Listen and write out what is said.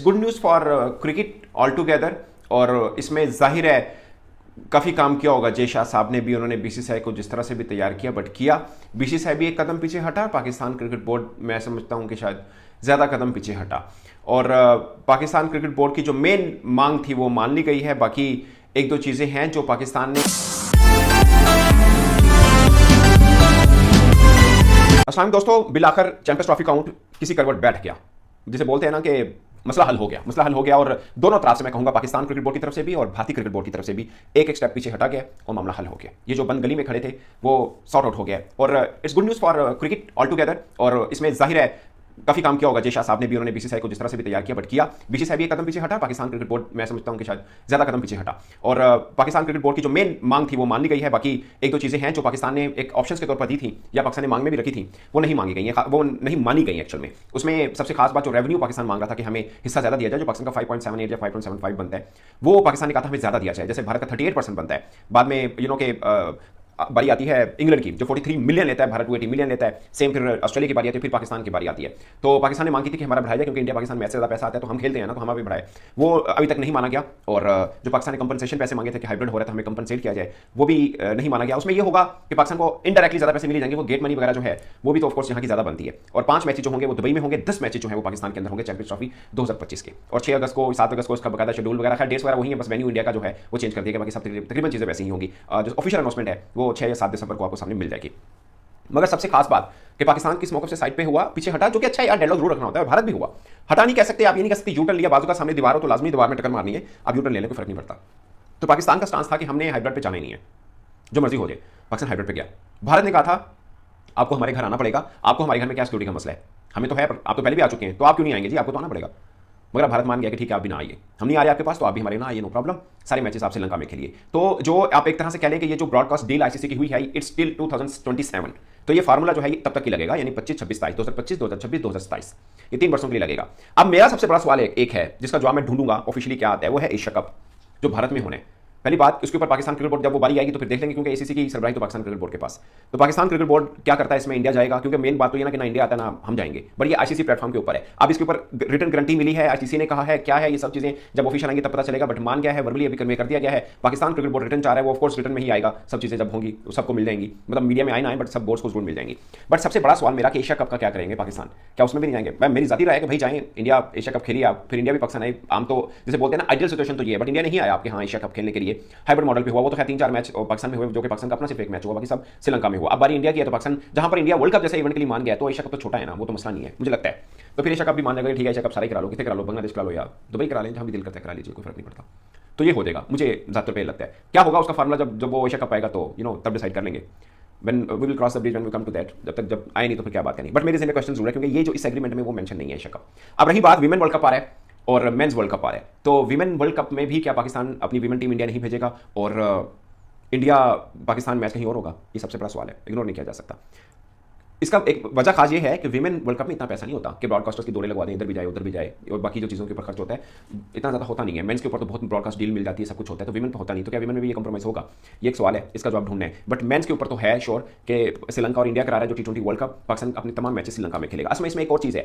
Good news for cricket all together. और इसमें जाहिर है काफ़ी काम किया होगा जय शाह साहब ने भी। उन्होंने बीसीसीआई को जिस तरह से भी तैयार किया बट किया। बीसीसीआई भी एक कदम पीछे हटा, पाकिस्तान क्रिकेट बोर्ड मैं समझता हूं कि शायद ज़्यादा कदम पीछे हटा। और पाकिस्तान क्रिकेट बोर्ड की जो मेन मांग थी वो मान ली गई है। बाकी एक दो चीज़ें हैं जो पाकिस्तान ने। अस्सलाम दोस्तों, बिल आखिर चैंपियंस ट्रॉफी काउंट किसी करवट बैठ गया, जिसे बोलते हैं ना कि मसला हल हो गया। मसला हल हो गया और दोनों तरफ से मैं कहूंगा, पाकिस्तान क्रिकेट बोर्ड की तरफ से भी और भारतीय क्रिकेट बोर्ड की तरफ से भी एक एक स्टेप पीछे हटा गया और मामला हल हो गया। ये जो बंद गली में खड़े थे वो सॉर्ट आउट हो गया और it's good news for cricket all together. और इसमें जाहिर है काफी काम किया होगा जय शाह साहब ने भी। उन्होंने बीसीसीआई को जिस तरह से भी तैयार किया बट किया। बीसीसीआई भी एक कदम पीछे हटा, पाकिस्तान क्रिकेट बोर्ड मैं समझता हूं कि शायद ज्यादा कदम पीछे हटा। और पाकिस्तान क्रिकेट बोर्ड की जो मेन मांग थी वो मान ली गई है। बाकी एक दो चीजें हैं जो पाकिस्तान ने एक ऑप्शन के तौर पर दी थी या पाकिस्तान ने मांग में भी रखी थी, वो नहीं मांगी गई है, वो नहीं मानी गई एक्चुअल में। उसमें सबसे खास बात जो रेवेन्यू पाकिस्तान मांग रहा था कि हमें हिस्सा ज्यादा दिया जाए, जो पाकिस्तान का 5.78 या 5.75 बनता है, वो पाकिस्तान ने कहा था हमें ज्यादा दिया जाए। जैसे भारत का 38% बनता है, बाद में के बारी आती है इंग्लैंड की जो 43 मिलियन लेता है, भारत 280 मिलियन लेता है। सेम फिर ऑस्ट्रेलिया की बारी आती है, फिर पाकिस्तान की बारी आती है। तो पाकिस्तान ने मांग की थी कि हमारा बढ़ाया जाए, क्योंकि इंडिया पाकिस्तान मैच से ज्यादा पैसा आता है तो हम खेलते हैं ना, तो हमारा भी बढ़ाए। वो अभी तक नहीं माना गया। और जो पाकिस्तान ने कंपनसेशन पैसे मांगे थे कि हाइब्रिड हो रहा था हमें कंपनसेट किया जाए, वो भी नहीं माना गया। उसमें ये होगा कि पाकिस्तान को इनडायरेक्टली ज्यादा पैसे मिल जाएंगे, वो गेट मनी वगैरह जो है वो भी तो ऑफकोर्स यहाँ की ज्यादा बनती है। और 5 मैचेज जो होंगे वो दुबई में होंगे, 10 मैचेज जो है वो पाकिस्तान के अंदर होंगे चैंपियंस ट्रॉफी 2025 के। और 6 अगस्त को 7 अगस्त को इसका बकायदा शेड्यूल वगैरह डेट्स वगैरह वही है, बस वेन्यू इंडिया का जो है वो चेंज कर दिया, बाकी सब तकरीबन चीजें वैसी ही होंगी। जो ऑफिशियल अनाउंसमेंट है वो 6 या 7 दिसंबर को आपको सामने मिल जाएगी। मगर सबसे खास बात कि पाकिस्तान किस मौके से साइड पे हुआ, पीछे हटा, जो कि अच्छा है यार, डायलॉग जरूर रखना होता है। और भारत भी हुआ, हटा नहीं कह सकते आप, ये नहीं कह सकते यूटर्न लिया, बाजू का सामने दीवार हो तो लाजमी दीवार में टक्कर मारनी है, आप यूटर्न ले लें कोई फर्क नहीं पड़ता। तो पाकिस्तान का स्टांस था कि हमने हाइब्रिड पे जाना ही नहीं है, जो मर्जी हो जाए। पाकिस्तान हाइब्रिड पे गया। भारत ने कहा था आपको हमारे घर आना पड़ेगा, आपको हमारे घर में क्या सिक्योरिटी का मसला है, हमें तो है, आप तो पहले भी आ चुके हैं, तो आप क्यों नहीं आएंगे जी, आपको तो आना पड़ेगा। मगर भारत मान गया कि ठीक है आप भी ना आइए, हम नहीं आ रहे आपके पास तो आप भी हमारे ना आइए, नो प्रॉब्लम, सारे मैचेस आप श्रीलंका में खेलिए। तो जो आप एक तरह से कह लें कि ये जो ब्रॉडकास्ट डील आईसीसी की हुई है इट्स टिल 2027, तो ये फार्मूला जो है तब तक ही लगेगा, यानी 25, 26, 27, 2025, 2026, 2027, ये 3 वर्षों के लिए लगेगा। अब मेरा सबसे बड़ा सवाल एक है जिसका जवाब मैं ढूंढूंगा ऑफिशियली क्या आता है, वो है एशिया कप जो भारत में होने। पहली बात, उसके ऊपर पाकिस्तान क्रिकेट बोर्ड जब वो बारी आएगी तो फिर देख लेंगे, क्योंकि एसीसी की सरबराही तो पाकिस्तान क्रिकेट बोर्ड के पास। तो पाकिस्तान क्रिकेट बोर्ड क्या करता है इसमें, इंडिया जाएगा, क्योंकि मेन बात तो ये ना कि ना इंडिया आता है ना हम जाएंगे, बट ये आईसीसी प्लेटफॉर्म के ऊपर है। अब इसके ऊपर रिटर्न गारंटी मिली है, आईसीसी ने कहा है, क्या है ये सब चीजें जब ऑफिशियल आएंगे तब पता चलेगा, बट मान गया है, वर्बली अभी कन्वे कर दिया गया है। पाकिस्तान क्रिकेट बोर्ड रिटर्न चाह रहा है, वो ऑफकोर्स रिटर्न में ही आएगा, सब चीजें जब होंगी सबको मिल जाएंगी, मतलब मीडिया में आए ना आए बट सब बोर्ड्स को जरूर मिल जाएंगी। बट सबसे बड़ा सवाल मेरा कि एशिया कप का क्या करेंगे पाकिस्तान, क्या उसमें भी नहीं जाएंगे। मैं मेरी जाती राय है कि भाई जाएं, इंडिया एशिया कप खेलिए आप, फिर इंडिया भी पाकिस्तान आए। आम तो जैसे बोलते हैं ना आइडियल सिचुएशन तो ये है, बट इंडिया नहीं आया आपके यहाँ एशिया कप खेलने के लिए, हाइब्रिड मॉडल पे हुआ। वो तो 3-4 मैच पाकिस्तान में हुए, जो कि पाकिस्तान का अपना सिर्फ एक मैच हुआ, बाकी सब श्रीलंका में हुआ। अब बारी इंडिया की है तो पाकिस्तान जहां पर इंडिया वर्ल्ड कप जैसे इवेंट के लिए मान गया, तो एशिया कप तो छोटा है ना, वो तो मसला नहीं है मुझे लगता है। तो फिर एशिया कप भी मान लेगा, ठीक है एशिया कप सारे करा लो, कितने करा लो, बांग्लादेश करा लो या दुबई करा लें, जहां भी दिल करता है करा लीजिए, कोई फर्क नहीं पड़ता। तो ये हो जाएगा, मुझे ज्यादातर पे लगता है। क्या होगा उसका फार्मूला जब वो एशिया कप आएगा तो तब डिसाइड कर लेंगे, when we will cross the bridge when we come to that। जब आए नहीं तो फिर क्या बात करनी। बट मेरे जिम्मे क्वेश्चन जरूर है, क्योंकि ये जो इस एग्रीमेंट में वो मेंशन नहीं है एशिया कप। अब रही बात, विमेन वर्ल्ड कप आ रहा है और मेंस वर्ल्ड कप आ रहा है, तो विमेन वर्ल्ड कप में भी क्या पाकिस्तान अपनी विमेन टीम इंडिया नहीं भेजेगा और इंडिया पाकिस्तान मैच कहीं और होगा, ये सबसे बड़ा सवाल है, इग्नोर नहीं किया जा सकता। इसका एक वजह खास ये है कि विमेन वर्ल्ड कप में इतना पैसा नहीं होता कि ब्रॉडकास्टर्स की दौड़े लगवा दें, इधर भी जाए उधर भी जाए, और बाकी जो चीज़ों के ऊपर खर्च होता है इतना ज़्यादा होता नहीं है। मेंस के ऊपर तो बहुत ब्रॉडकास्ट डील मिल जाती है, सब कुछ होता है, तो विमेन पर होता नहीं। तो क्या विमेन में भी ये कंप्रोमाइज होगा, ये एक सवाल है, इसका जवाब ढूंढना है। बट मेंस के ऊपर तो है श्योर कि श्रीलंका और इंडिया करा रहा है जो T20 वर्ल्ड कप, पाकिस्तान अपने तमाम मैचेस श्रीलंका में खेलेगा। असम इसमें एक और चीज़ है,